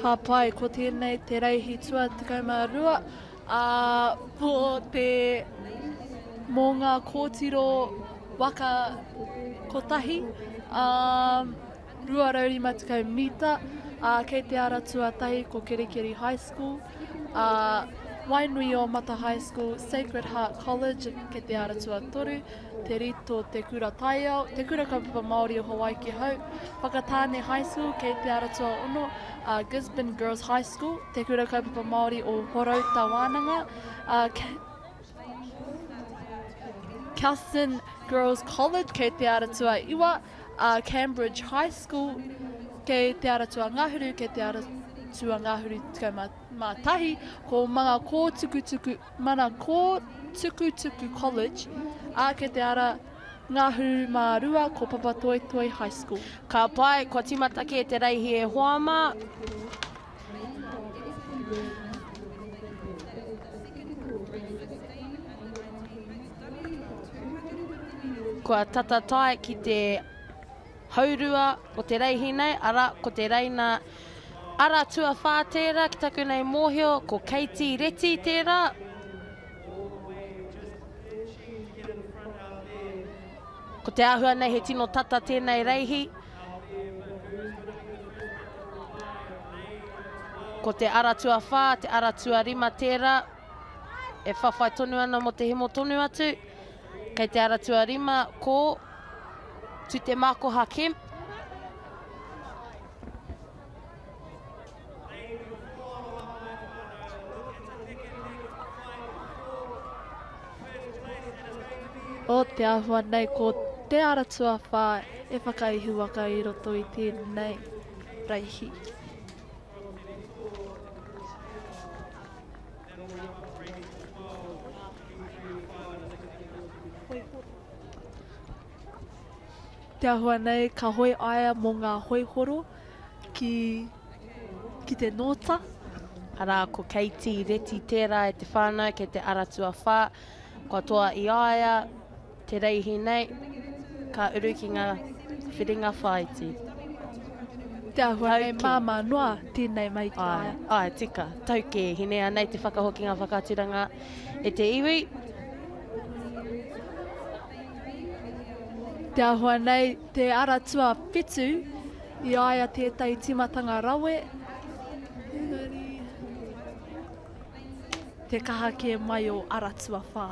Ka pai, ko tēnei te reihi tua 32, po te mō ngā kōtiro waka kotahi, rua rauri matukau mita, kei te ara tuatahi ko Kerikeri High School, Wainui o Mata High School, Sacred Heart College, kei te ara tuatoru, te rito te kura taiao, te kura kaupapa Māori o Hawaii ki hau, Whakatāne High School, kei te ara tua ono, Gisborne Girls High School, te kura kaupapa Māori o Horau Tawānanga, Kelston Girls College, kei te ara tua iwa, Cambridge High School, kei te ara tua ngahuru, kei te ara tua ngahuru tukau mātahi, ko mana ko tukutuku College, kei te ara ngahuru mā rua, ko Papatoetoe High School. Ka pai, ko timata ki e te reihi e hoama. Kua tatatai ki te haurua o te reihi nei, ara ko te reina ara tua whā tērā, ki taku nei mōhio, ko Katie Reti tērā. Ko te āhua nei he tino tata tēnei reihi. Ko te ara tua whā, te ara tua rima tērā. E whawhai tonu ana mo te himo tonu atu. Kei te ara tua rima ko tu te mako hakem. O te āhua nei ko te ara tua whā e whakaihu waka I roto I tēnei reihi. Te āhua nei ka hoi aia mō ngā hoihoro ki te nota. Ara ko Katie Reti tērā e te whānau kei te ara tua whā. Kua toa I aia te reihi nei, ka uru ki ngā whiringa whaiti. Te āhua nei māma noa tēnei mai ki aia. Ai, tika, tauke, hinea nei te whakahoki ngā whakaturanga e te iwi. Te āhua nei te ara tua whitu I aia tētai timatanga rawe. Te kaha ke mai o ara tua whā.